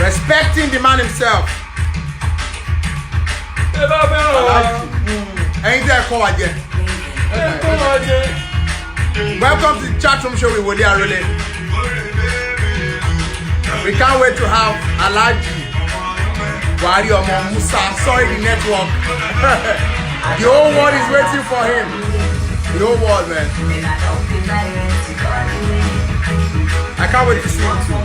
Respecting the man himself. Ain't there call again? Welcome to the chat room show with Wole Arole. We can't wait to have Alhaji Buhari Omo Musa. Sorry, the network. The whole world is waiting for him. The whole world, man. I can't wait to see him too.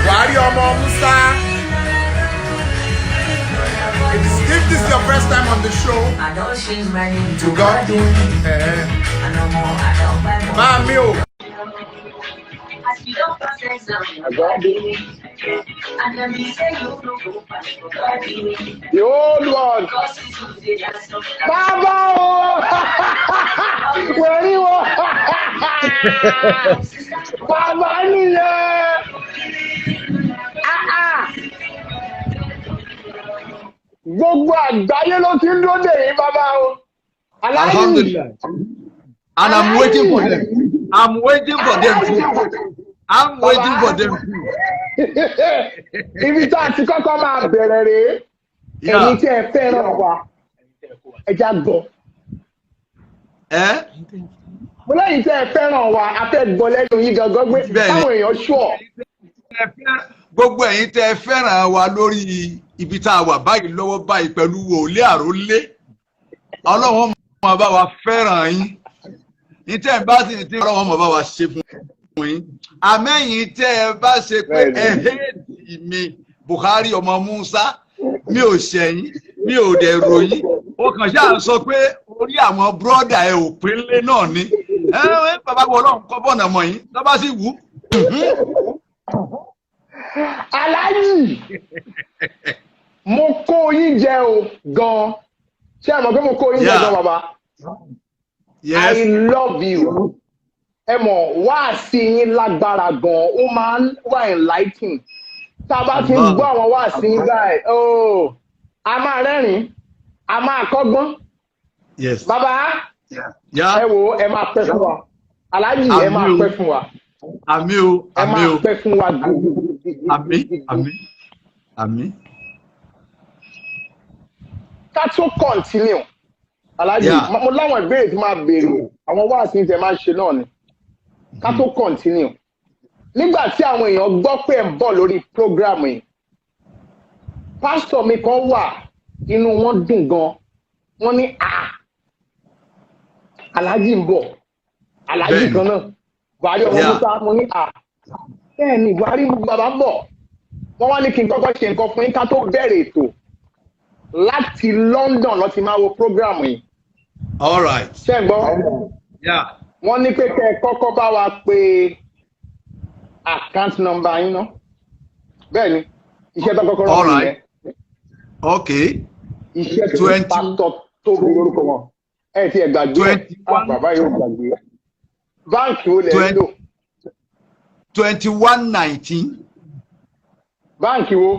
Buhari Omo Musa. If this is your first time on the show, to God, Mami. The old one. Baba! Where you are? Baba Nile! Gbogbo àgbáyé ló ti ń dóde yìí bàbá o. Alhamdulillah. And I'm waiting for them. I'm waiting for them too. I'm waiting for them too. Ibi tá a ti kọ́kọ́ máa bẹ̀rẹ̀ rèé. Ẹ̀yin tí ẹ fẹ́ràn wa. Ẹ já gbọ́. Mo lẹ́yìn tí ẹ fẹ́ràn wa, a fẹ́ gbọ́ lẹ́nu yín gangan gbé táwọn èèyàn ṣọ́. Gbogbo ẹ̀yin tẹ́ ẹ fẹ́ràn wa lórí ibi tá a wà báyìí lọ́wọ́ báyìí pẹ̀lú Wole Arole. Ọlọ́run máa bá wa fẹ́ràn yín. Ní tẹ́ ẹ bá sì ti Ọlọ́run máa bá wa ṣe fún yín. Àmẹ́yìn tẹ́ ẹ bá ṣe pé ẹ̀hẹ́dì mi Buhari Omo Musa mi ò ṣẹ̀yìn mi ò dẹ̀ ròyìn. Ó kàn ṣáà sọ pé orí àwọn bírọ́dà ẹ ò pínlẹ̀ náà ni. Bàbá wo Ọlọ́run kọ́ bọ̀nà mọ̀ yín tó bá sì wù. Alhaji mo kó yín jẹ o gan. Ṣé ẹ mọ̀ pé mo kó yín jẹ gan bàbá? Yes. I love you. Ẹ mọ̀ wá sí yín lágbára gan. Ó máa ń wà enlightening. Tá a bá ti ń gbọ́ àwọn wá sí yín báyìí. A máa rẹ́rìn-ín. A máa kọ́gbọ́n. Yes. Bàbá Yeah. ẹ wo ẹ máa pẹ́ fún wa. Alhaji ẹ máa pẹ́ fún wa. Àmín o. Ẹ Àmín o. máa pẹ́ fún wa. Àmín. Àmín. Àmín. Ká tó continue. Alhaji mo láwọn ìbéèrè tí máa béèrè àwọn wáàsí ní tẹ máa ṣe náà ni. Ká tó continue. Nígbà tí àwọn èèyàn gbọ́ pé ẹ̀ ń bọ̀ lórí program yìí, pásítọ̀ mi kan wà inú wọn dùn gan. Wọ́n ní Alhaji ń bọ̀. Alhaji kan náà. Buhari Omo Musa mo ní bẹ́ẹ̀ ni Buhari bàbá ń bọ̀. Wọ́n wá ní kí n kọ́kọ́ ṣe nǹkan fún yín ká tó bẹ̀rẹ̀ ètò. Láti London lọ ti máa wo program yìí. All right. Ṣé ń gbọ́? Yeah. Wọ́n ní pé kẹ́ ẹ kọ́kọ́ bá wa pé account number yín ná. Bẹ́ẹ̀ ni iṣẹ́ tó kọ́kọ́ rọ̀ mí yẹn. Okay. Iṣẹ́ tó pásítọ̀ tó bí lórúkọ wọn. Ẹ ti ẹ̀ gbàgbé. Bàbá yóò gbàgbé. Báǹkì wo lẹ̀ ń lò? 2119. Báǹkì wo?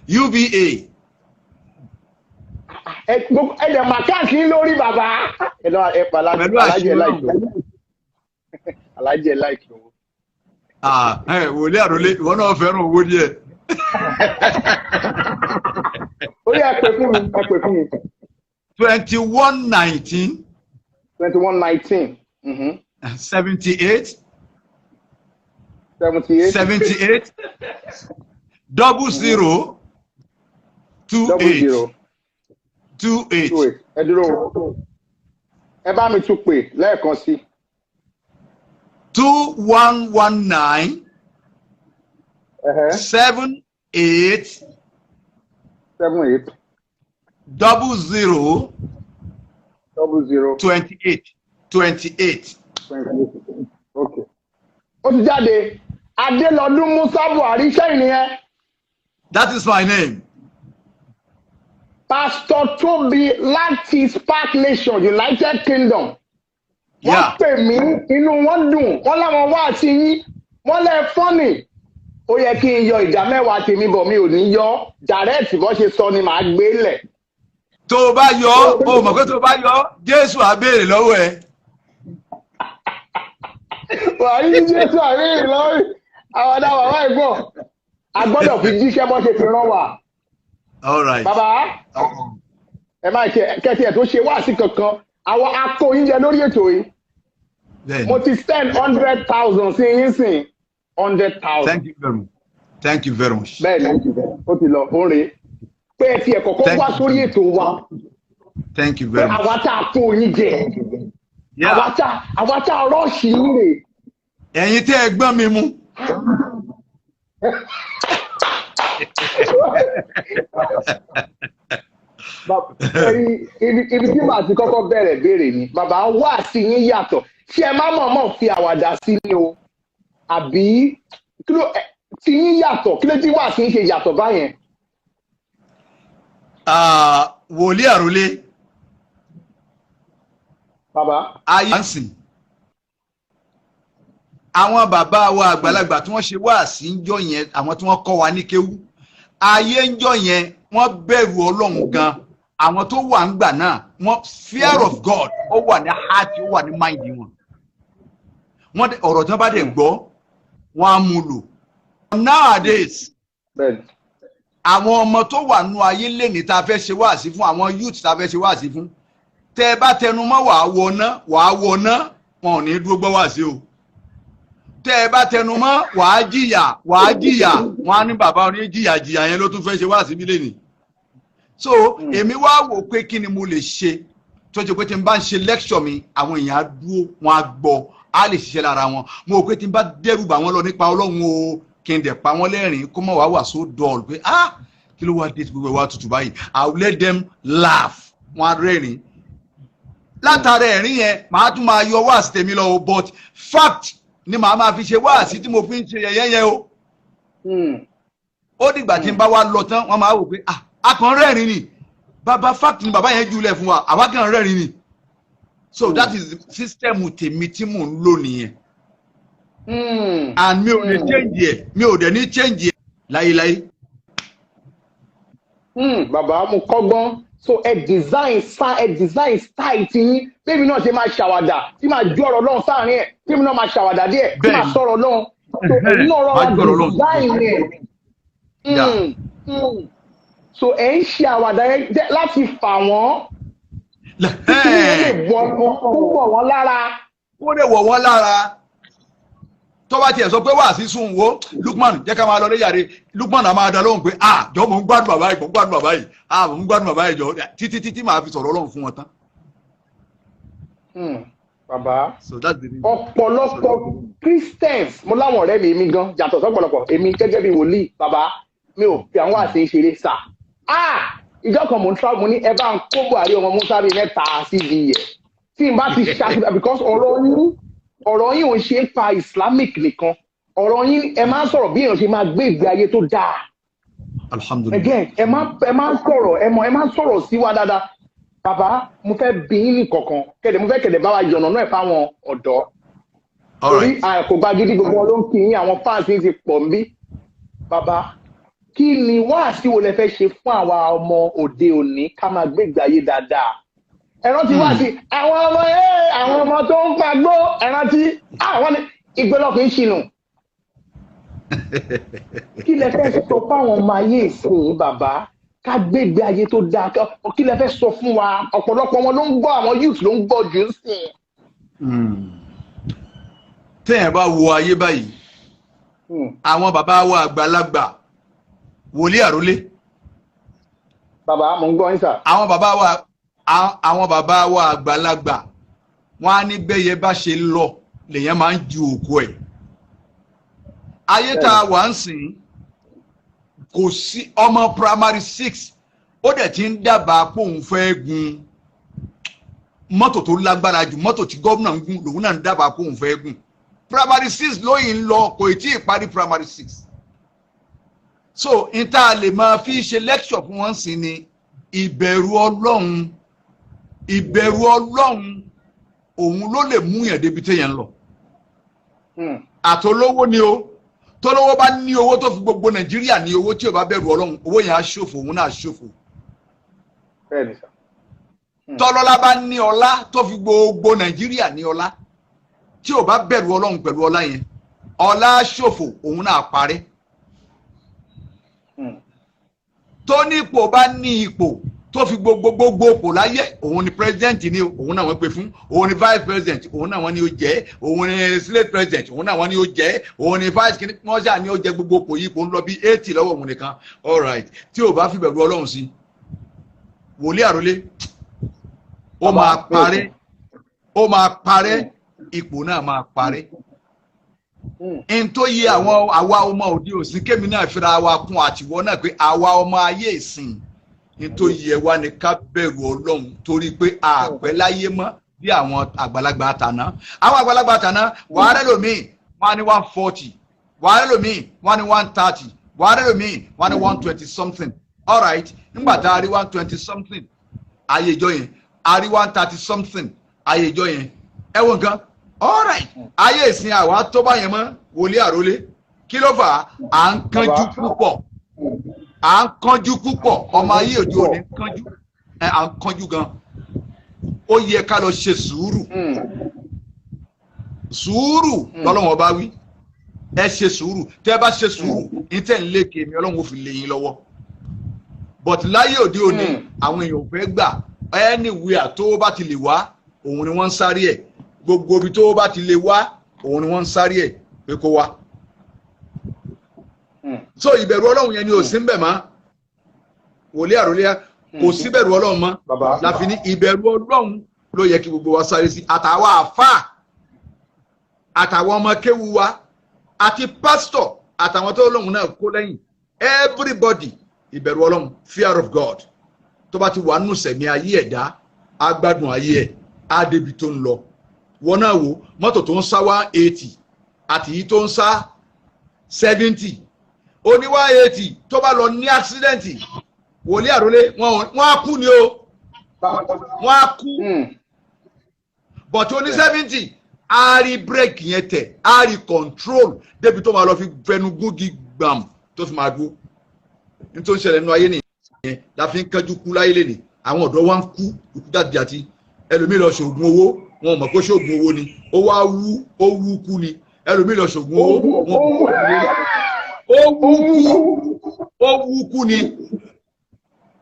UBA. Ẹ dẹ̀ mà káàkiri lórí bàbá. Ẹ lọ ẹ pa Alhaji ẹ láìpẹ́. Alhaji ẹ láìpẹ́. Wole Arole ìwọ náà fẹ́ràn owó díẹ̀. Ó yẹ ẹ fún mi. 2119. 2119. 78. 78. 78. 00. 28. 28. Ẹ dúró. Ẹ bá mi tún pè lẹ́ẹ̀kan sí. 2119. 78. 78. 00. 28. 28. Okay. Ó ti jáde. Adélọ́dún Musa Buhari ṣẹ́yìn nìyẹn. That is my name. Pastor Tobi láti Spark Nation, United Kingdom. Wọ́n pè mí, inú wọn dùn, wọ́n láwọn wá sí yín, wọ́n lẹ́ fọ́nì. ó yẹ kí n yọ ìdá mẹ́wàá tèmi bọ̀ mi ò ní yọ direct bó ṣe sọ ni màá gbé lẹ̀. tó o bá yọ o mọ̀ pé tó o bá yọ Jésù á béèrè lọ́wọ́ ẹ. wàá yí Jésù àbẹ́rẹ́ lọ́wọ́ àwọn ọ̀dà bàbá ìgbọ̀n a gbọ́dọ̀ fi jíṣẹ́ bó ṣe fi rán wa. All right. bàbá ẹ máa kẹ́tì ẹ̀ tó ṣe wáàsí kankan àwọn akó oúnjẹ lórí ètò yìí mo ti spend 100,000 sí yín sìn 100,000. Thank you very much. Thank you very much. bẹ́ẹ̀ni ó ti lọ ó rè é pé ẹ ti ẹ̀ kọ́kọ́ wá sórí ètò wa. Thank you very much. àwa tá a kó yín jẹ àwa tá a rọ́ọ̀ṣì yín rè. ẹ̀yin tẹ́ ẹ gbọ́n mi mú. ibi tí màá ti kọ́kọ́ bẹ̀rẹ̀ béèrè ni bàbá wá sí yín yàtọ̀ ṣé ẹ má mọ̀ọ́mọ̀ fi àwàdà sí ni o àbí tí yín yàtọ̀ kí ló tí wá sí yín ṣe yàtọ̀ báyẹn. wòlíì àrólé. bàbá. ayé ń sìn. àwọn bàbá wa àgbàlagbà tí wọ́n ṣe wáàsí ń jọ yẹn àwọn tí wọ́n kọ́ wa ní kéwú ayé ń jọ yẹn wọ́n bẹ̀rù Ọlọ́run gan àwọn tó wà ń gbà náà wọ́n fear of God ó wà ní heart ó wà ní mind wọn wọ́n ọ̀rọ̀ tí wọ́n bá dẹ̀ gbọ́ wọ́n á mú lò. Nowadays àwọn ọmọ tó wà nù ayé lẹ́ni tá a fẹ́ ṣe wáàsí fún àwọn youth tá a fẹ́ ṣe wáàsí fún tẹ́ ẹ bá tẹnu mọ́ wàá wọná wọn ò ní dúró gbọ́ wáàsí o tẹ́ ẹ bá tẹnu mọ́ wàá jìyà wọn á ní bàbá oní jìyà yẹn ló tún fẹ́ ṣe wáàsí bí lẹ́ni. So èmi wá wò pé kí ni mo lè ṣe tó ṣe pé tí n bá ń ṣe lecture mi àwọn èèyàn á dúró wọn á gbọ́ á lè ṣiṣẹ́ lára wọn mo rò pé tí n bá dẹ́rù bà wọ́n lọ nípa Ọlọ́run o kí n dẹ̀ pa wọ́n lẹ́rìn kó mọ̀ wá so dull pé kí ló wá dé tí gbogbo ẹ̀ wá tutù báyìí I will let them laugh wọn á rẹ́rìn látara ẹ̀rín yẹn màá tún máa yọ wáàsí tèmi lọ o but fact ni màá máa fi ṣe wáàsí tí mo fi ń ṣe yẹ̀yẹ́ yẹn o. ó dìgbà tí n bá wá lọ tán wọ́n máa wò pé akàn rẹ́rìn ni bàbá fact ni bàbá yẹn jùlẹ̀ fún wa àwa kàn rẹ́rìn ni so that is the system tèmi tí mò ń lò nìyẹn. And mi ò lè change ẹ̀ mi ò dẹ̀ ní change ẹ̀ láyéláyé. bàbá mo kọ́gbọ́n so ẹ design style ti yín bébí náà ṣe máa ṣàwàdà tí máa ju ọ̀rọ̀ lọ́hùn sáàrin ẹ̀ tí mi náà máa ṣàwàdà díẹ̀ tí máa sọ̀rọ̀ lọ́hùn so èyí náà rọra design ẹ̀. So ẹ ń ṣe àwàdà yẹn láti fà wọ́n kí lè wọ̀ wọ́n lára. ó lè wọ̀ wọ́n lára tó bá tiẹ̀ sọ pé wà sí sùn wo Lukman jẹ́ ká máa lọ léyàrá Lukman àmọ́ adá lóhùn pé jọ mò ń gbádùn bàbá yìí mò ń gbádùn bàbá yìí mò ń gbádùn bàbá yìí jọ títí màá fi sọ̀rọ̀ Ọlọ́run fún wọn tán. Bàbá ọ̀pọ̀lọpọ̀ Christians mo láwọn ọ̀rẹ́ mi gan yàtọ̀ sọ́pọ̀lọpọ̀ èmi gẹ́gẹ́ bí wòlíì bàbá mi ò fi àwọn àti ìṣeré sà ìjọ kan mo ń tra mo ní ẹ bá ń kó Buhari ọmọ Musa bíi mẹ́ta sí ibi yẹ tí n bá ti ṣàkóso because ọ̀rọ̀ yín ò ṣe é pa Islamic nìkan ọ̀rọ̀ yín ẹ máa ń sọ̀rọ̀ bí èèyàn ṣe máa gbé ìgbé ayé tó dáa. Alhamdulillah. Again ẹ máa ń sọ̀rọ̀ ẹ máa ń sọ̀rọ̀ sí wa dáadáa bàbá mo fẹ́ bí yín ní kankan mo fẹ́ kẹ̀dẹ̀ bá wa yọ̀nà náà fáwọn ọ̀dọ́. torí kò gba gidi gbogbo wọn ló ń kí yín àwọn fans yín ti pọ̀ ń bí. bàbá kí ni wáàsí wo lẹ fẹ́ ṣe fún àwa ọmọ òde òní ká máa gbé ìgbé ayé dáadáa. ẹ rántí wáàsí àwọn ọmọ tó ń fagbó ẹ rántí àwọn ìgbélọ́kùn ń ṣìnù. kí lẹ fẹ́ sọ fáwọn ọmọ ayé ìsìn bàbá ká gbégbé ayé tó dáa kí lẹ fẹ́ sọ fún wa ọ̀pọ̀lọpọ̀ wọn ló ń gbọ́ àwọn youth ló ń gbọ́ jù sí. téèyàn bá wo ayé báyìí àwọn bàbá wa àgbàlagbà wòlíì àrólé. bàbá mo ń gbọ́ yín sà. àwọn bàbá wa àgbàlagbà wọn á ní bẹ́yẹ bá ṣe lọ lèyàn máa ń ju òkú ẹ̀. ayé tá a wà ń sìn kò sí ọmọ primary 6 ó dẹ̀ ti ń dábàá pé òun fẹ́ gun mọ́tò tó lágbára jù mọ́tò tí gómìnà ń gun lòun náà ń dábàá pé òun fẹ́ gun primary 6 lóyìn ń lọ kò tí ì parí primary 6 so n ta lè máa fi ṣe lecture fún wọn sí ni ìbẹ̀rù Ọlọ́run òun ló lè mú yàn débi téèyàn lọ àtolówó ni o tọ́lọ́wọ́ bá ní owó tó fi gbogbo Nàìjíríà ní owó tí ò bá bẹ̀rù Ọlọ́run owó yẹn á ṣòfò òun náà ṣòfò. Tọ́lọ́lá bá ní ọlá tó fi gbogbo Nàìjíríà ní ọlá tí ò bá bẹ̀rù Ọlọ́run pẹ̀lú ọlá yẹn ọlá ṣòfò òun náà parẹ́. Tó ní ipò bá ní ipò tó fi gbogbo ipò láyé òun ni president ni òun náà wọ́n pè fún òun ni vice president òun náà wọ́n ní ó jẹ́ òun ni senate president òun náà wọ́n ní ó jẹ́ òun ni vice kìíní mọ́ṣá ni ó jẹ́ gbogbo ipò yìí kò ń lọ bí 80 lọ́wọ́ òun nìkan all right tí ò bá fi bẹ̀rù Ọlọ́run sí wòlíì àrólé ó máa parẹ́ ipò náà máa parẹ́. n tó yẹ àwa ọmọ òde òsín kémi náà fira wa kún àtiwọ́ náà pé àwa ọmọ ayé ìsìn n tó yẹ wa ni ká bẹ̀rù Ọlọ́run torí pé àpẹ́ láyé mọ́ bí àwọn àgbàlagbà àtàná àwọn àgbàlagbà àtàná wàhálà lòmíì wọ́n ní 140 wàhálà lòmíì wọ́n ní 130 wàhálà lòmíì wọ́n ní 120 something all right nígbà tá a rí 120 something ayé ìjọ yẹn a rí 130 something ayé ìjọ yẹn ẹ wo nǹkan all right ayé ìsìn àwa tó bá yẹn mọ́ wòlíì àrólé kí ló fà á ń kánjú púpọ̀ ọmọ ayé òde òní kánjú à ń kánjú gan ó yẹ ká lọ ṣe sùúrù lọ́lọ́wọ́n bá wí ẹ ṣe sùúrù tẹ́ bá ṣe sùúrù ní tẹ́ ń lékè mi Ọlọ́run ó fi lé yín lọ́wọ́ but láyé òde òní àwọn èèyàn ò fẹ́ gbà anywhere tó bá ti lè wá òun ni wọ́n ń sáré ẹ̀ gbogbo ibi tó bá ti lè wá òun ni wọ́n ń sáré ẹ̀ pé kó wá. So ìbẹ̀rù Ọlọ́run yẹn ni ò sí ń bẹ̀ mọ́ wòlíì àrólé kò sí bẹ̀rù Ọlọ́run mọ́ láfi ní ìbẹ̀rù Ọlọ́run ló yẹ kí gbogbo wa sáré sí àtàwọn àfáà àtàwọn ọmọ kéwu wa àti pásítọ̀ àtàwọn tó lóhùn náà kó lẹ́yìn everybody ìbẹ̀rù Ọlọ́run fear of God tó bá ti wà nù sẹ̀mí ayé ẹ̀dá agbádùn ayé ẹ̀ á débi tó ń lọ wọn náà wò mọ́tò tó ń sá 180 àti yìí tó ń sá 70 oní 180 tó bá lọ ní accident wòlíì àrólé wọ́n á kú ni o wọ́n á kú but oní 70 á rí break yẹn tẹ̀ á rí control débi tó máa lọ fi fẹnu gúngi gbàm tó fi máa dúró nítorí ṣẹlẹ̀ nínú ayé nìyẹn la fi ń kánjú kú láyé lẹ́nìí àwọn ọ̀dọ́ wa ń kú ikú jáde àti ẹlòmíì lọ ṣoògùn owó wọn mọ̀ pé ṣoògùn owó ni ó wá wú kú ni ẹlòmíì lọ ṣoògùn owó ó wú kú ni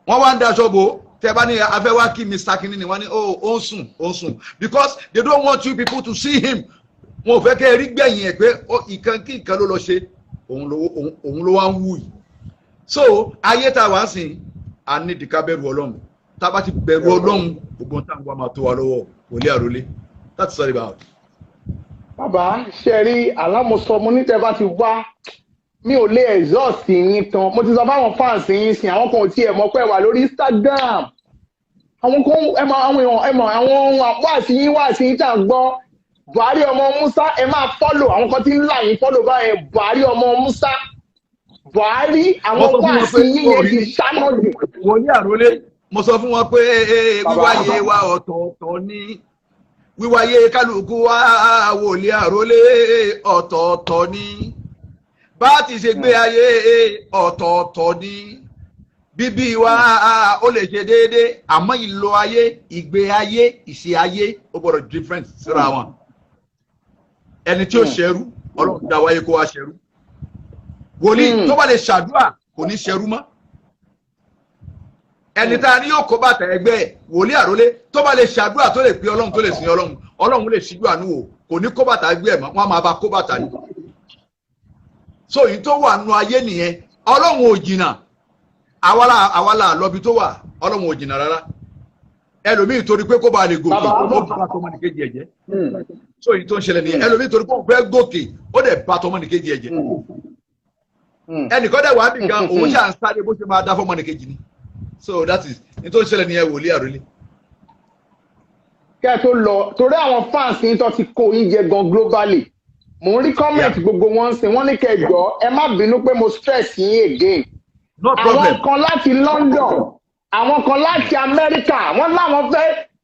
wọ́n wá ń daṣọ bò tẹ́ bá ní afẹ́ wá kí Mr. Kinní ni wọ́n ní ó ń sùn because they don't want you people to see him wọn ò fẹ́ kẹ́ ẹ rí gbẹ̀yìn ẹ̀ pé ìkan kí nǹkan ló lọ ṣe òun ló wá ń wú yìí so ayé tá a wá sìn a ní ìdíkà bẹ̀rù Ọlọ́run tá a bá ti bẹ̀rù Ọlọ́run gbogbo tá à ń wá máa tó wa lọ́wọ́ wòlíì àrólé that's all about. bàbá ṣe rí alámọ̀sọ mo ní tẹ́ bá ti wá mi ò lè exhaust yín tán mo ti sọ fáwọn fans yín sìn àwọn kan ò tiẹ̀ mọ̀ pé wà lórí Instagram àwọn kan àwọn èèyàn àwọn wáàsí yín tá à ń gbọ́ Buhari ọmọ Musa ẹ máa follow àwọn kan tí ń là yín follow báyẹn Buhari ọmọ Musa Buhari àwọn wáàsí yín yẹn ti ṣáná jù. wòlíì àrólé mo sọ fún wọn pé wíwáyé wa ọ̀tọ̀ọ̀tọ̀ ni wíwáyé kálukú wa wòlíì àrólé ọ̀tọ̀ọ̀tọ̀ ni bá ti ṣe gbé ayé ọ̀tọ̀ọ̀tọ̀ ni bíbí wa ó lè ṣe déédéé àmọ́ ìlò ayé ìgbé ayé ìṣe ayé ó gbọ́dọ̀ different síra wọn ẹni tí ó ṣẹrú Ọlọ́run dá wáyé kó wá ṣẹrú wòlíì tó bá lè ṣàdúrà kò ní ṣẹrú mọ́ ẹni tá a ní yóò kó bàtà ẹgbẹ́ ẹ̀ wòlíì àrólé tó bá lè ṣàdúrà tó lè pe Ọlọ́run tó lè sin Ọlọ́run lè ṣíjú àánú wò kò ní kó bàtà ẹgbẹ́ ẹ̀ mọ́ wọ́n á máa bá kó bàtà ni so èyí tó wà nù ayé nìyẹn Ọlọ́run ò jìnnà àwa là lọ́bi tó wà Ọlọ́run ò jìnnà rárá ẹlòmíì torí pé kó bá lè gòkè ó bá tọmọnìkejì ẹ̀ jẹ́ so èyí tó ń ṣẹlẹ̀ nìyẹn ẹlòmíì torí pé ó fẹ́ gòkè ó dẹ̀ bá tọmọnìkejì ẹ̀ jẹ́ ẹnìkan dẹ̀ wà nìkan òun ṣà ń sáré bó ṣe máa dá fọmọnìkejì ni so that is ní tó ń ṣẹlẹ̀ nìyẹn wòlíì àrólé. kẹ́ ẹ tó lọ torí àwọn fans yín tó ti kó yín jẹ gan globally mo ń rí comment gbogbo wọn sìn wọ́n ní kẹjọ ẹ má bínú pé mo stress yín again. No problem. àwọn kan láti London àwọn kan láti America wọ́n láwọn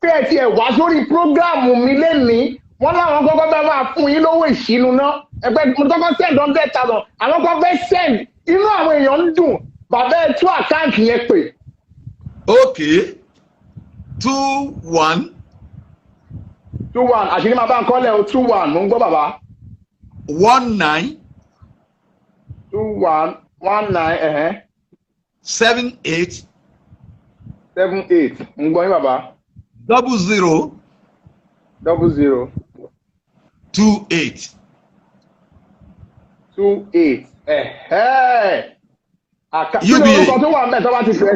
fẹ́ ẹ tiẹ̀ wá sórí prógráàmù mi lénìí wọ́n láwọn kọ́kọ́ fẹ́ máa fún yín lówó ìṣínú náà ẹgbẹ́ mo kọ́kọ́ send 100,000 àwọn kan fẹ́ send inú àwọn èèyàn ń dùn bàbá ẹ tú àkáǹtì yẹn pè. Okay. 21 àṣírí máa bá ń kọ́lẹ̀ o 21 mo ń gbọ́ bàbá. 19 19 78 78 ń gbọ́ yín bàbá. 00 00 28 28 kí lorúkọ tó wà mẹ́ta bá ti fẹ́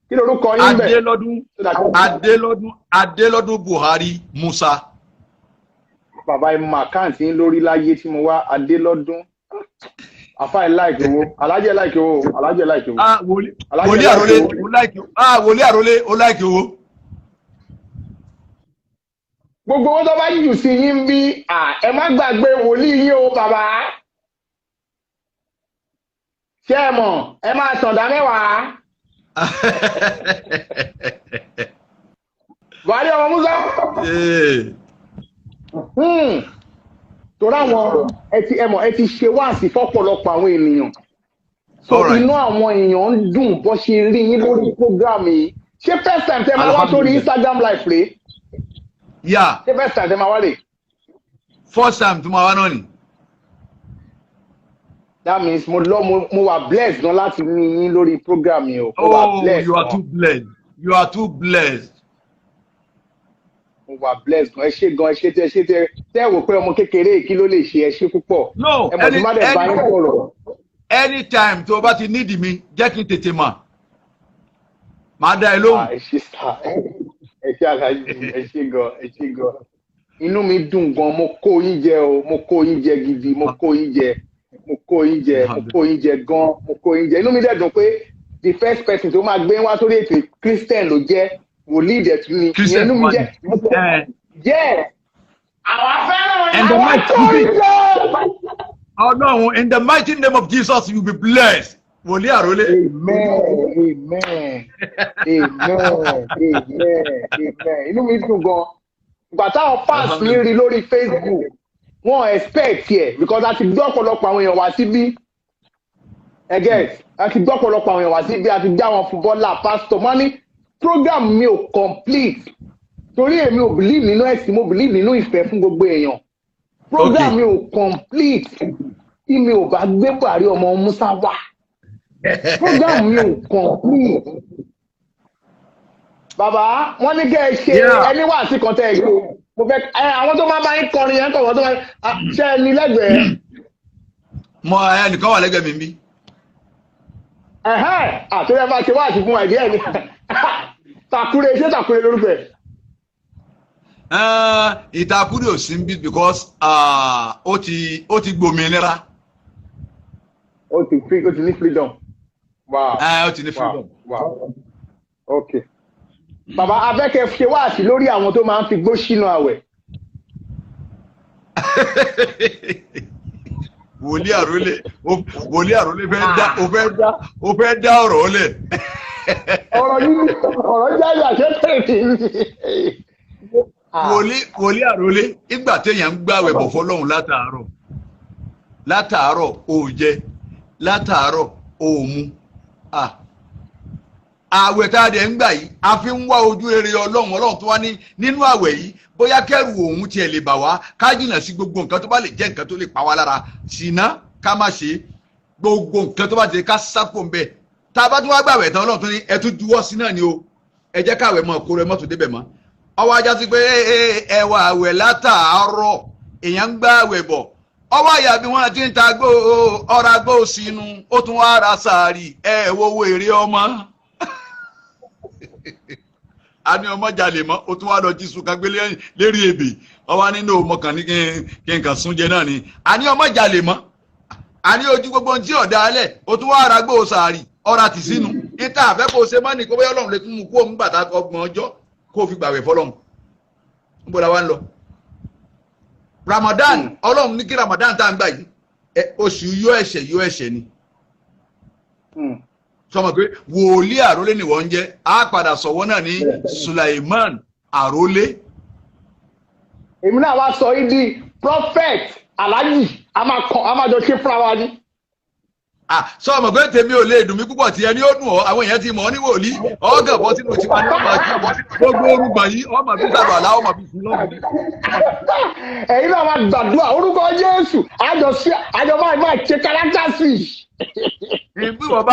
kí lorúkọ yín bẹ̀. Adélọ́dún Buhari Musa. Bàbá ẹ mọ àkáǹtì yín lórí láyé tí mo wá Adélọ́dún àfa ẹ láìkì owó alájẹ láìkì owó alájẹ láìkì owó. Wòlíì Àrólé ó láìkì owó. Wòlíì Àrólé ó láìkì owó. Gbogbo owó tó bá jù sí yín bí ẹ má gbàgbé wòlíì yín o bàbá. Ṣé ẹ mọ̀ ẹ máa sọ̀dá mẹ́wàá. Buhari ọmọ Musa. Torí àwọn ẹ ti ṣe wáàsí fọ́pọ̀lọpọ̀ àwọn ènìyàn. So inú àwọn èèyàn ń dùn bó ṣe rí yín lórí program yìí. Ṣé first time tẹ́ máa wá sórí Instagram live rèé? Yeah. Ṣé first time tẹ́ máa wá rèé? First time tó máa wá náà ni. That means mo wà blessed gan láti ní yín lórí program yìí o. Oh, you are too blessed. You are too blessed. Mo wà blessed gan. Ẹ ṣé gan, ẹ ṣé tẹ́ wò pé ọmọ kékeré kí ló lè ṣe ẹ ṣé púpọ̀. No, ẹ mọ̀ tí má dẹ̀ bá yín sọ̀rọ̀. Anytime tó o bá ti need mi, jẹ́ kí n tètè mọ̀. Màá dá ẹ lóhùn. Ẹ ṣé sá, ẹ ṣé àkàjì, ẹ ṣé gan, ẹ ṣé gan. Inú mi dùn gan, mo kó yín jẹ o, mo kó yín jẹ gidi, mo kó yín jẹ gan, mo kó yín jẹ. Inú mi dẹ̀ dùn pé the first person tó máa gbé wá sórí ètò Christian ló jẹ́ wòlíì ìdẹ̀tún ni. Ìyẹn inú mi jẹ́. Àwọn afẹ́ràn àwọn tó ń jẹ́. Oh no, in the mighty name of Jesus, you will be blessed. Wòlíì Àrólé. Amen. Inú mi dùn gan. Ìgbà táwọn fans mi rí lórí Facebook, wọ́n expect ẹ̀ because a ti gbọ́ ọ̀pọ̀lọpọ̀ àwọn èèyàn wá síbí. A ti gbọ́ ọ̀pọ̀lọpọ̀ àwọn èèyàn wá síbí, a ti dá àwọn footballer, pastor. Wọ́n ní program mi ò complete. Torí èmi ò believe nínú ẹ̀sìn, mo believe nínú ìfẹ́ fún gbogbo èèyàn. Program mi ò complete. Tí mi ò bá gbé Buhari ọmọ Musa wá. Program mi ò complete. Bàbá, wọ́n ní kẹ́ ẹ ṣe ẹni wà sí kan tẹ́ ẹ ṣe. Mo fẹ́ àwọn tó máa bá yín kọrin yẹn kọ̀wọ́ tó máa ṣe ẹni lẹ́gbẹ̀ẹ́. Mo ẹnìkan wà lẹ́gbẹ̀ẹ́ mi bí. Àtúnyẹ bá ṣe wá sí fún àìdí ẹ̀ ní. Tàkúrẹ́ lórúkọ ẹ̀. Ìtàkùrẹ́ ò sí ń bí because ó ti gbòmìnira. Ó ti ní freedom. Wow. Ó ti ní freedom. Wow. Okay. Bàbá abẹ́kẹ́ ṣe wáàsí lórí àwọn tó máa ń fi gbó sínú àwẹ̀. Wòlíì Àrólé fẹ́ dá ọ̀rọ̀ lẹ̀. Ọ̀rọ̀ jáde àṣẹ́tẹ̀rẹ̀ ni. Wòlíì Àrólé ìgbà téèyàn ń gbàwẹ̀ bọ̀ fọ́lọ́run látàárọ̀ ó jẹ látàárọ̀ ó mu. Àwẹ̀ tá a dẹ̀ ń gbà yìí a fi ń wá ojú rere Ọlọ́run tó wá nínú àwẹ̀ yìí bóyá kẹ́rù òun tiẹ̀ lè bà wá ká jìnnà sí gbogbo nǹkan tó bá lè jẹ́ nǹkan tó lè pa wá lára ṣìnà ká má ṣe gbogbo nǹkan tó bá ti ká sápò ń bẹ̀ tá a bá tún wá gbàwẹ̀ tán Ọlọ́run tó ní ẹ tún juwọ́ sí náà ni o ẹ jẹ́ káwẹ̀ mọ́ kóró ẹ mọ́ tó débẹ̀ mọ́ ọwọ́ ajá sí pé ẹwà àwẹ̀ látàárọ̀ èèyàn ń gbàwẹ̀ bọ̀ ọwọ́ àyà bí wọ́n ti ń ta ọ̀rá gbó sínú ó tún wá ra sàárì wo èrè ọmọ a ní ọmọ jalè mọ́ ó tún wá lọ jí sunkan gbé lérí ebè ọwọ́ nínú ọmọkàn ní kí n kàn súnjẹ náà ni a ní ọmọ jalè mọ́ a ní ojú gbogbo tí ọ̀dà alẹ̀ ó tún wá ra gbó sàárì ọ̀rá tì sínú níta àfẹ́ kó o ṣe mọ́ ní kó bẹ́ẹ̀ Ọlọ́run lè tún mú kó o ń gbàtà 30 ọjọ́ kó o fi gbàwẹ̀ fọlọ́run níbo la wá ń lọ. Ramadan Ọlọ́run ní kí Ramadan tá à ń gbà yìí oṣù yọ ẹ̀ṣẹ̀ ni sọmọ pé Wòlíì Àrólé ni wọ́n ń jẹ́ á padà sọ̀wọ́ náà ní Sulaiman Àrólé. èmi náà wá sọ yìí di prophet Alhaji a máa jọ ṣe fúnra wa ní. sọ ọmọ pé tèmi ò lè dùn mí púpọ̀ tí ẹni ó dùn ọ́ àwọn èèyàn ti mọ̀ ọ́ ní wòlíì ọ̀gàn bọ́ sínú tiwa ní ọmọ àti gbogbo orúgbà yìí ọmọ fi sàrò àlá ọmọ fi sùn lọ́wọ́. ẹ̀yin náà máa gbàdúrà orúkọ Jésù àjọ máa ṣe kárátásì. bí wọ́n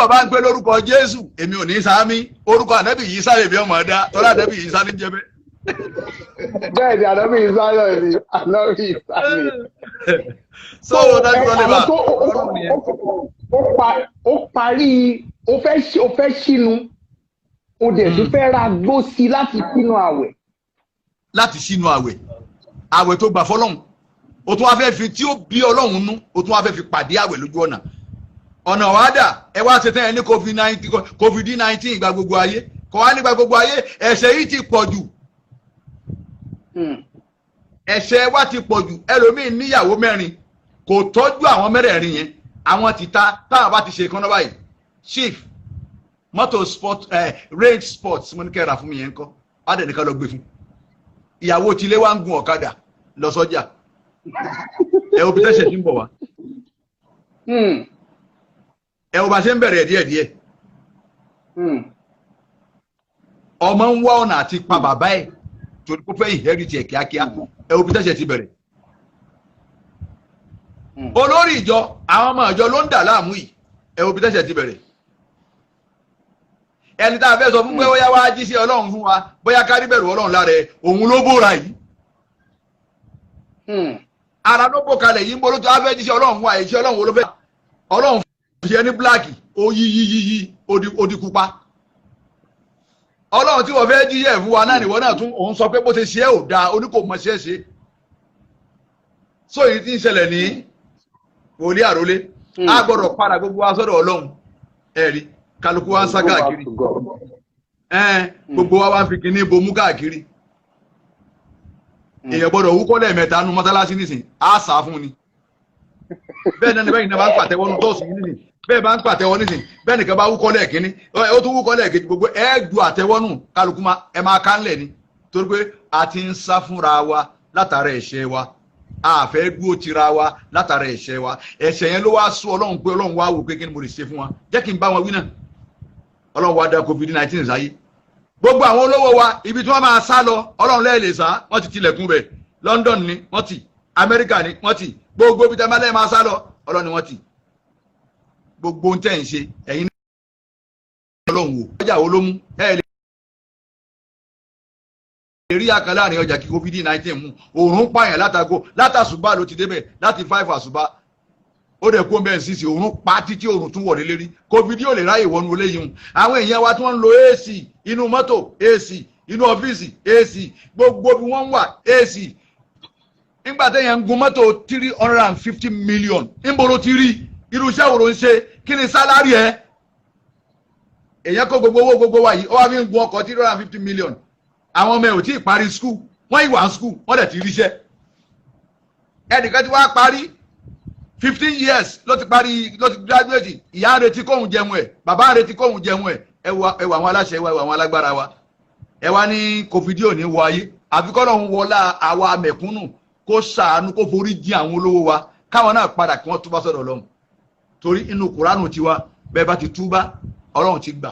bá ń pè lórúkọ Jésù èmi ò ní sáámi orúkọ ànábì yìí sáré bí ọmọ ọ̀dá tọ́lá ànábì yìí sáré ń jẹ́ bẹ́ẹ̀. bẹ́ẹ̀ ni ànábì yìí sáré ni ànábì yìí sáré. so dájú lọ lè bá ó parí ó fẹ́ sínú ó dẹ̀ tún fẹ́ ra gbó sí láti sínú àwẹ̀. láti sínú àwẹ̀ tó gbà fọlọ́hún o tún wá fẹ́ fi tí ó bí ọlọ́run nú o tún wá fẹ́ fi pàdé àwẹ̀ lójú ọ̀nà wàdà ẹ wá ṣe tẹ́ ẹ ní covid-19 gba gbogbo ayé kọ́ wá nígbà gbogbo ayé ẹ̀ṣẹ̀ yìí ti pọ̀ jù ẹ̀ṣẹ̀ wa ti pọ̀ jù ẹlòmíín níyàwó mẹ́rin kò tọ́jú àwọn mẹ́rẹ̀ẹ̀rin yẹn àwọn ti ta táwọn bá ti ṣe kan náà báyìí chief mọ́tò sport range sports mo ní kẹ́ ra fún mi yẹn ń kọ́ adẹ̀ nìkan lọ gbé fún ìyàwó tilé wa ń gun ọ̀kadà lọ sọ́jà ẹ òbí tẹ́sẹ̀ tí ń bọ̀ wá ẹ ò bá ṣe ń bẹ̀rẹ̀ díẹ̀díẹ̀ ọmọ ń wá ọ̀nà àti pa bàbá ẹ̀ torí kó fẹ́ inherit ẹ̀ kíákíá ẹ òbí tẹ́sẹ̀ ti bẹ̀rẹ̀ olórí ìjọ àwọn ọmọ ìjọ ló ń dà láàmú yìí ẹ òbí tẹ́sẹ̀ ti bẹ̀rẹ̀ ẹni tá a fẹ́ sọ fún pé bóyá wá jí sí ọlọ́run fún wa bóyá kárí bẹ̀rù ọlọ́run lára ẹ̀ òun ló bóra yìí ara ló bò kalẹ̀ yìí ń bolo tó a fẹ́ jí sí ọlọ́run fún wa èyí sí ọlọ́run wo ló fẹ́ ọlọ́run fi ẹni bíláàkì ó yí odi pupa ọlọ́run tí wọ́n fẹ́ jíyẹ̀ fún wa náà nìwọ náà tún òun sọ pé bó ṣe ṣe é ò dáa oníkò mọ̀ ṣe é ṣe so èyí tí ń ṣẹlẹ̀ ní wòlíì àrólé a gbọ́dọ̀ padà gbogbo wa sọ́dọ̀ ọlọ́run ẹ̀rí kálukú wa ń sá káàkiri gbogbo wa ń fi kíní bomú káàkiri èèyàn gbọ́dọ̀ wúkọ́ lẹ́ẹ̀mẹ́ta nu mọ́sálásí nísìn á sá fún ni bẹ́ẹ̀ náà ni bẹ́ẹ̀ ni bá ń pàtẹ́wọ́ nu tọ́sí nísìn bẹ́ẹ̀ bá ń pàtẹ́wọ́ nísìn bẹ́ẹ̀ nìkan bá wúkọ́ lẹ́ẹ̀kíní ó tún wúkọ́ lẹ́ẹ̀kejì gbogbo ju àtẹ́wọ́ nù kálukú ẹ máa ká ńlẹ̀ ni torí pé a ti ń sá fúnra wa látara ẹ̀ṣẹ̀ wa a fẹ́ dúró tira wa látara ẹ̀ṣẹ̀ wa ẹ̀ṣẹ̀ yẹn ló wá sún ọlọ́run pé ọlọ́run wá wò pé kí ni mo lè ṣe fún wa jẹ́ kí n bá wọn wí náà ọlọ́run wá dá covid-19 sáyé gbogbo àwọn olówó wa ibi tí wọ́n máa sá lọ ọlọ́run lẹ́ẹ̀lẹ̀ sá wọ́n ti tilẹ̀kùn bẹ̀ London ni wọ́n ti Amẹ́ríkà ni wọ́n ti gbogbo ibi tí wọ́n máa sá lọ ọlọ́run ni wọ́n ti gbogbo ń tẹ̀ ń ṣe ẹ̀yin náà ọlọ́run wò ọjà wo ló mú ẹ̀ lè rí àkàlà àrìn ọjà kí covid-19 mú òòrùn pààyàn látàṣùbà ló ti débẹ̀ láti 5 àṣùbà ó dẹ̀ kó bẹ́ẹ̀ sísè òòrùn pa títí òòrùn tún wọlé lérí covid ò lè ráyè wọnú eléyìí hùn àwọn èèyàn wa tí wọ́n ń lo AC inú mọ́tò AC inú ọ́fíìsì AC gbogbo bí wọ́n ń wà AC nígbà téèyàn ń gun mọ́tò 350 million níbo ló ti rí irú iṣẹ́ wo ló ń ṣe kí ni sálárì ẹ̀ èèyàn kó gbogbo wa yìí ó wá fi ń gun ọkọ̀ 350 million àwọn ọmọ ẹ̀ ò tí ì parí skul wọ́n ìwà skul wọ́n dẹ̀ ti ríṣẹ́ ẹnìkan tí wàá parí 15 years ló ti graduate ìyá ń retí kóhun jẹun ẹ̀ bàbá ń retí kóhun jẹun ẹ̀ ẹ wà àwọn aláṣẹ wa ẹ wà àwọn alágbára wa ẹ wá ní covid ò ní wọ ayé àfikọ́ lọ́hún wọlá àwa mẹ̀kúnnù kó ṣàánú kó forí jì àwọn olówó wa káwọn náà padà kí wọ́n túbá sọ́dọ̀ Ọlọ́run torí inú kuranu tiwa bẹ́ẹ̀ bá ti túbá Ọlọ́run ti gbà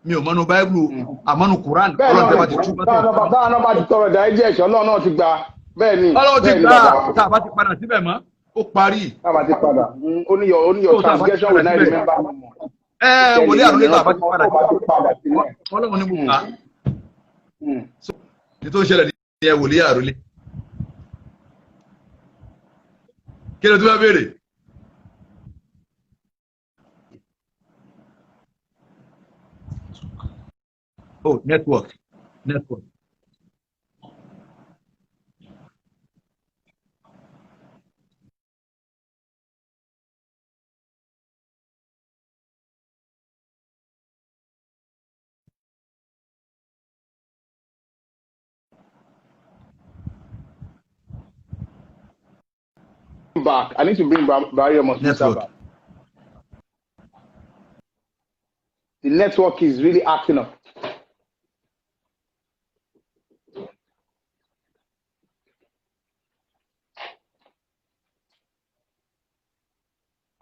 mi ò mọ́nu báíbù àmọ́nu kuran Ọlọ́run tẹ́ bá ti túbá sọ́dọ̀ báwọn náà bá ti tọrọ ìdá ẹjẹ́ ẹ̀ṣọ́ Ọlọ́run náà ti gbà bẹ́ẹ̀ ni Ọlọ́run ti gbà tá a bá ti padà síbẹ̀ mọ́ ó parí. tá a bá ti padà oníyọ̀ transgression will not remember no more. Wòlíì àròlé tá a bá ti padà Ọlọ́run ní bùkà nítorí ṣẹlẹ̀ ní ẹ wòlíì àròlé kí ló tún bá béèrè. Oh, network. Back. I need to bring Barry Mosquito back. The network is really acting up.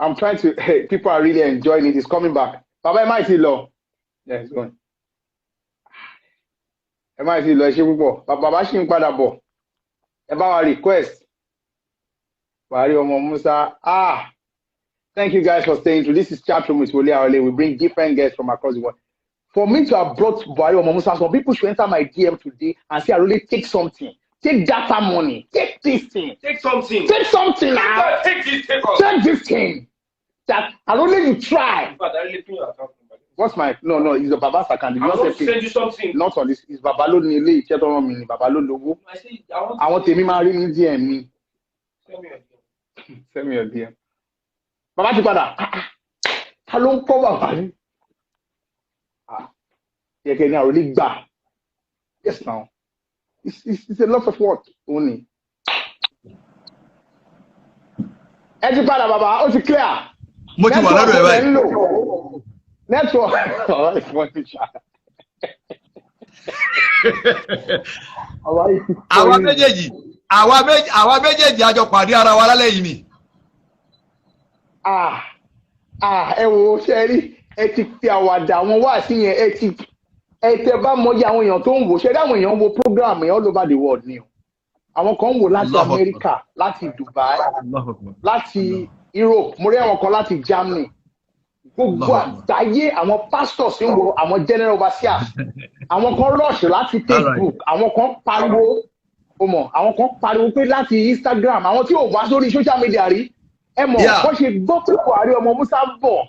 I'm trying to. Hey, people are really enjoying it. It's coming back. Baba, am I still low? Yeah, it's going. Am I still low? Ṣé púpọ̀. Baba ṣì ń padà bọ̀. Ẹ bá wa request. Wari Omo Musa. Thank you guys for staying through. This is Chat Room with Wole Arole. We bring different guests from across the world. For me to have brought Wari Omo Musa, some people should enter my DM today and say, Arole, take something. Take data money. Take this thing. Take something. Take something now. Take this. Take off. Take this thing. That Arole, you try. But I really your account number. What's my no? It's the Baba's account. I want to send you something. Not on this. It's Babalo Nile. Cheto Mini Babalo logo. I say I want to marry me DM me. Send me your DM. Send me your DM. Baba ti padà. Ta ló ń kọ́ bàbá ni? Yẹ kẹ́ ní Arole gbà. Yes now. It's a lot of work only. Ẹ ti padà bàbá, ó ti clear. Mo ti wà lọ́dọ̀ ẹ̀ báyìí. Network. Oh, it's one to chat. Àwa méjèèjì àjọ pàdé ara wa lálẹ́ yìí ni. Ẹ wo ṣe rí ẹ ti fi àwàdà àwọn wá sí yẹn ẹ tẹ bá mọyì àwọn èèyàn tó ń wò ṣe rí àwọn èèyàn wo program yẹn all over the world ni o. Àwọn kan ń wò láti America, láti Dubai, láti Europe, mo rí àwọn kan láti Germany. Gbogbo àgbáyé àwọn pastors ń wo àwọn general overseers. Àwọn kan rush láti Facebook, àwọn kan pariwo àwọn kan pariwo pé láti Instagram, àwọn tí ò wá sórí social media rí ẹ mọ̀ wọ́n ṣe gbọ́ pé Wari Omo Musa ń bọ̀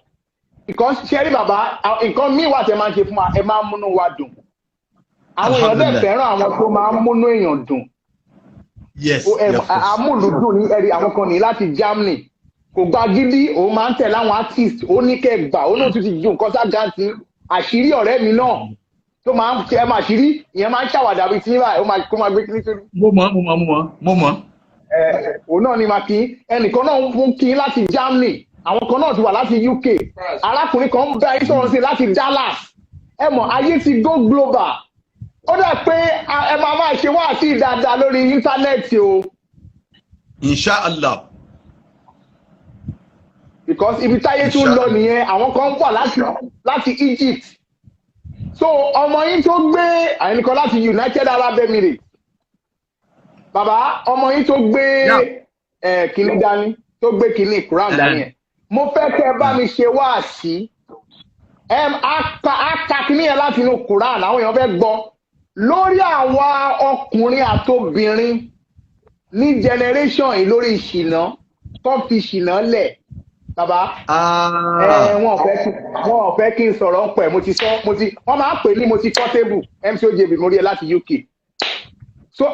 because ṣe rí bàbá nǹkan míì wà tẹ́ máa ń ṣe fún wa ẹ máa ń múnú wa dùn àwọn èèyàn dẹ̀ fẹ́ràn àwọn tó máa ń múnú èèyàn dùn amúlùdùn ní ẹ̀rí àwọn kan ní láti Germany kò gba gidi òun máa ń tẹ̀lé àwọn artist ó ní kẹgbà ó náà tún ti ju nǹkan ságàntì àṣírí ọ̀rẹ́ mi náà tó máa ń ṣe ẹ máa ṣírí ìyẹn máa ń ṣàwàdà bíi tí ó máa gbé kí ní sórí. Mo mọ̀. Òun náà ni màá kí ẹnìkan náà ń kí láti Germany àwọn kan náà ti wà láti UK arákùnrin kan ń bá yín sọ̀rọ̀ sí láti Dallas ẹ mọ̀ ayé ti go global ó dà pé ẹ máa ṣe wá sí dáadáa lórí íńtánẹ́ẹ̀tì o. Inshallah. Because ibi táyé tún lọ nìyẹn àwọn kan wà láti Egypt so ọmọ yín tó gbé àyìnkan láti United Arab Emirates bàbá ọmọ yín tó gbé kìnní dání tó gbé kìnní Quran dání ẹ̀ mo fẹ́ kẹ́ bá mi ṣe wáàsí aka kìnní yẹn láti inú Quran àwọn èèyàn fẹ́ gbọ́ lórí àwọn ọkùnrin àtobìnrin ní generation yìí lórí ìṣìnà tó fi ìṣìnà lẹ̀ bàbá wọn ò fẹ́ kí n sọ̀rọ̀ ń pẹ̀ wọ́n máa ń pè ní mo ti kọ́ tébù MCOJB mo rí ẹ láti UK so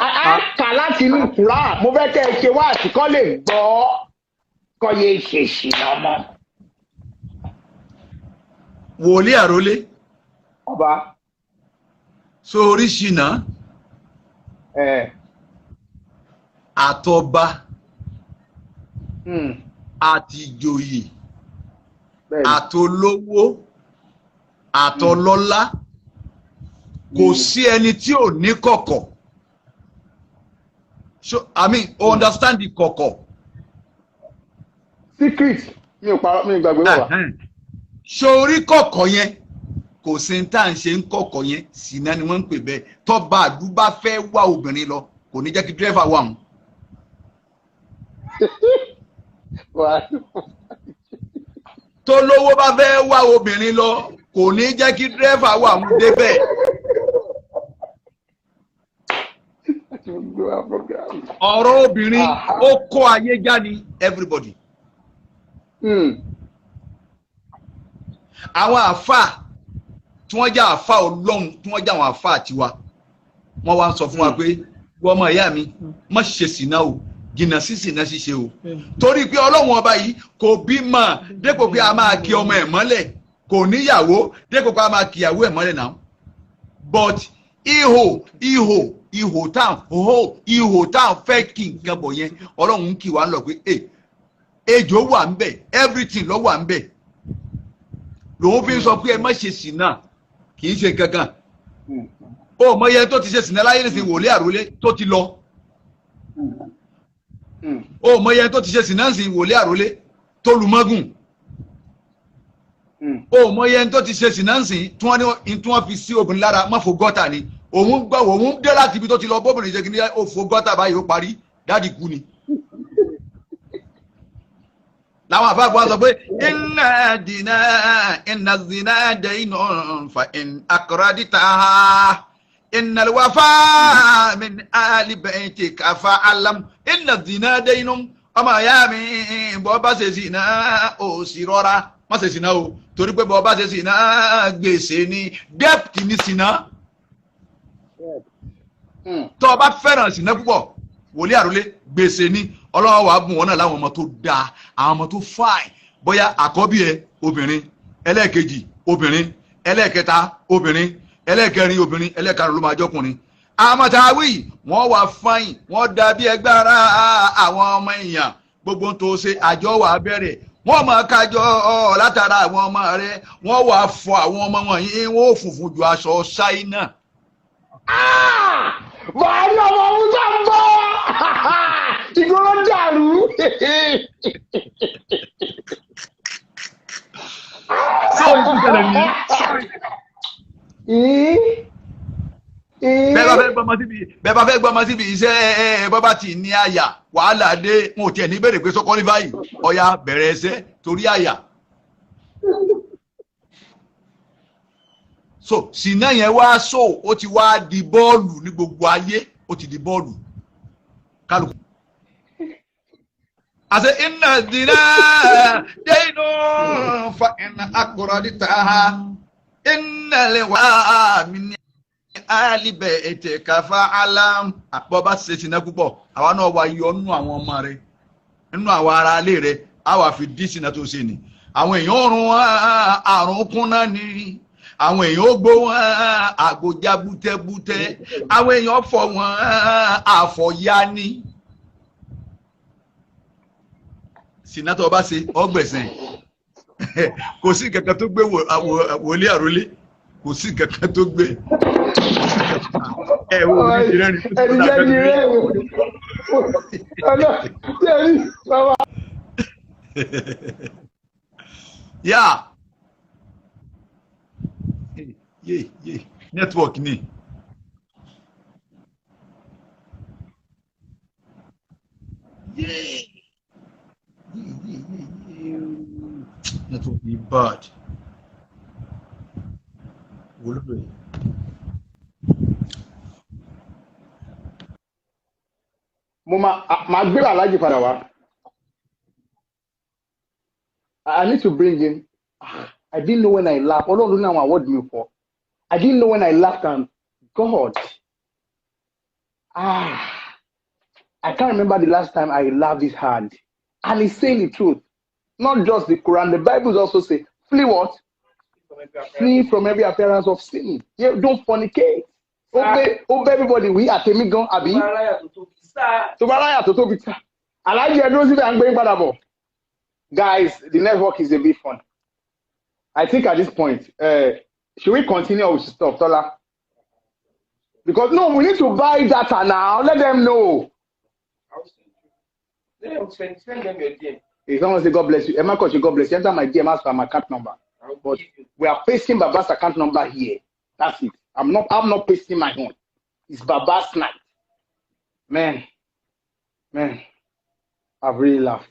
kà láti inú Quran mo fẹ́ kẹ́ ẹ ṣe wá àtìkọ́ lè gbọ́ kọ́ yé ṣe ṣìnà mọ́. Wòlíì Àrólé. Ọba. Sórí ṣìnà. Àtọba. Àtìjòyè. Àtolówó. Àtọlọ́lá. Kò sí ẹni tí ò ní kọ̀kọ̀. So, I mean, understand the kọ̀kọ̀. Secret. Mi ò parọ́ mi gbàgbé wà. Sórí kọ̀kọ̀ yẹn kò sí ní tá à ń ṣe ń kọ̀kọ̀ yẹn ṣìnà ni wọ́n ń pè bẹ́ẹ̀. Tọ́ba àdúbá fẹ́ wá obìnrin lọ kò ní jẹ́ kí dírẹ́fà wà mú. Tólówó bá fẹ́ wá obìnrin lọ kò ní jẹ́ kí dírẹ́fà wà mú débẹ̀. Ọ̀rọ̀ obìnrin ó kó ayé já ní everybody. Àwọn àfáà tí wọ́n jẹ́ àfáà Ọlọ́run tí wọ́n jẹ́ àwọn àfáà tiwa wọ́n wá ń sọ fún wa pé wọ́n ọmọ ìyá mi má ṣe ṣìnà o jìnnà sí ṣìnà ṣíṣe o torí pé Ọlọ́run ọba yìí kò bímọ dépò pé a máa kí ọmọ ẹ̀ mọ́lẹ̀ kò níyàwó dépò pé a máa kí ìyàwó ẹ̀ mọ́lẹ̀ náà but ihò táwọn fẹ́ kí nǹkan bọ̀ yẹn Ọlọ́run kì wá lọ pé ejò wà ń bẹ̀ everything ló wà ń bẹ̀ lòun fi sọ pé ẹ má ṣe ṣìnà kì í ṣe gangan ó mọ iye tó ti ṣe ṣìnà láyé nísìnyí Wòlíì Àrólé tó ti lọ ó mọ iye tó ti ṣe ṣìnà nísìnyí Wòlíì Àrólé tó lu mọ́gùn. O mọ iye tó ti ṣe sìnánsìn tí wọ́n fi sí obìnrin lára má fò gọ́tà ni. Òun dé láti ibi tó ti lọ bóbìnrin ṣe kí ni ó fò gọ́tà báyìí ó parí dáàdì kú ni. Láwọn àfáàgbọ́ sọ pé inna zina daynun fa in aqradtaha innal wafa min ali baytika fa'alam inna zina daynun ọmọ ìyá mi bọ́ bá ṣe zina ó sì rọra má ṣe zina o torí pé bọ́ bá ṣe zina gbèsè ni debt ni zina. Tó o bá fẹ́ràn zina púpọ̀ wòlíì àrólé gbèsè ni. Ọlọ́run wàá bùn wọn náà láwọn ọmọ tó dáa àwọn ọmọ tó fine bóyá àkọ́bí ẹ obìnrin ẹlẹ́ẹ̀kejì obìnrin ẹlẹ́ẹ̀kẹta obìnrin ẹlẹ́ẹ̀kẹrin obìnrin ẹlẹ́ẹ̀karùn ló máa jọkùnrin. Àmọ̀tàwí wọ́n wà fine wọ́n dàbí ẹgbẹ́ ara àwọn ọmọ èèyàn gbogbo tó ṣe àjọ wà bẹ̀rẹ̀ wọ́n máa kájọ látara àwọn ọmọ rẹ̀ wọ́n wà fọ àwọn ọmọ wọ̀nyí wọ́n ò funfun ju aṣọ ṣáínà. Bàálù ọmọ Musa ń bọ̀ ìgboro dàrú. Bẹ́ẹ̀ bá fẹ́ gbọ́mọ síbi iṣẹ́ bọ́bá ti ní àyà wàhálà dé wọn ò tiẹ̀ ní bèrè pé sọ́kọ́ ní báyìí ọ̀ya bẹ̀rẹ̀ ẹsẹ̀ torí àyà. So sìnà yẹn wá ó ti wá di bọ́ọ̀lù ní gbogbo ayé ó ti di bọ́ọ̀lù kálukú. Àṣẹ inna zina daynun fa in aqradtaha innal wafa min ali baytika fa'alam. Bọ́bá ṣe sìnà púpọ̀ àwa náà wá yọ nínú àwọn ọmọ rẹ̀ nínú àwọn ará ilé rẹ̀ á wà fi dí sìnà tó ṣe ni. Àwọn èèyàn rún àrùn kúnná ni àwọn èèyàn ó gbó wọn àgbòjá bútẹ́bútẹ́ àwọn èèyàn fọ wọn àfọ̀yá ni. Sinatọ ọba ṣe ọgbẹ̀sẹ̀ kò sí kankan tó gbé wòlíì àrólé kò sí kankan tó gbé. Ẹ wo oríṣi rẹ ni. Ẹni jẹ́ ní rẹ̀ o. Ọ̀nà tẹ̀lé bàbá. Yá. Network ni. Network ni bad. Mo máa gbé aláàjì padà wá. I need to bring in. I didn't know when I laughed. Ọlọ́run ló ní àwọn award mi for. I didn't know when I laughed and God. I can't remember the last time I laughed this hard. And he's saying the truth. Not just the Quran. The Bible also say, flee what? Flee from every appearance of sin. Yeah, don't fornicate. Obey everybody. We are temi gan abi. To baraya to tobi sa. Alaji Edo si be ngbe pada bo. Guys, the network is a bit fun. I think at this point, should we continue with stuff, Tola? Because no, we need to buy data now. Let them know. Send them your DM. If someone say God bless you, Emma Coach, God bless you. Enter my DM, ask for my account number. But we are pasting Baba's account number here. That's it. I'm not pasting my own. It's Baba's night. Man, I've really laughed.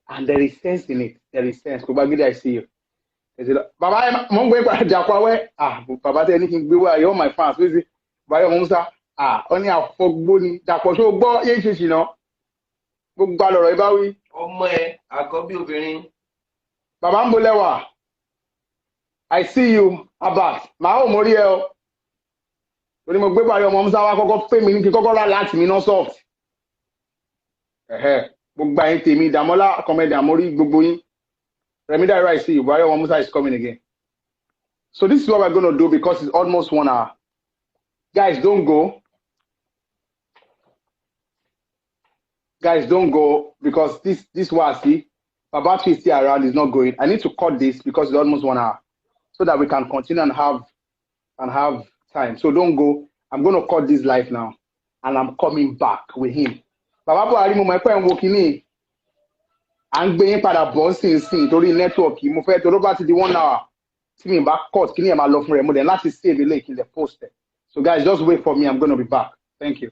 And there is sense in it. There is sense. Kubagidi, I see you. Baba, I'm going to Jakwawe. Baba, anything be where you're my fans. Baba, Musa. Only a folk boni. Jakwa so bo yenchi, you know. Gbogbo alọ̀rọ̀ ibà wí. Ọmọ ẹ àkọ́bí obìnrin. Bàbá ń bolẹ́wà. I see you, Abbas. Màá ò mórí ẹ o. Torí mo gbé bàrí ọmọ Musa wá kọ́kọ́ pè mí ní kí kọ́kọ́ rà láti mi náà soft. Gbogbo àyín tèmi Dàmọ́lá kọ́mẹ́dì àmórí gbogbo yín. Rẹ̀mí Dáírà, I see you. Bàrí ọmọ Musa is coming again. So this is what we're going to do because it's almost 1 hour. Guys, don't go. Guys, don't go because this was see. Baba is still around, is not going. I need to cut this because it's almost 1 hour. So that we can continue and have time. So don't go. I'm gonna cut this live now. And I'm coming back with him. Baba Buhari mo mo pe nwo kini. à ń gbé yín padà bọ̀ sí torí network yìí mo fẹ́ tó ló bá ti di 1 hour tí mi bá cut kí ni ẹ̀ máa lọ fún rẹ̀ mo dẹ̀ láti save ilé ìkìlẹ̀ post ẹ̀. So guys, just wait for me. I'm gonna be back. Thank you.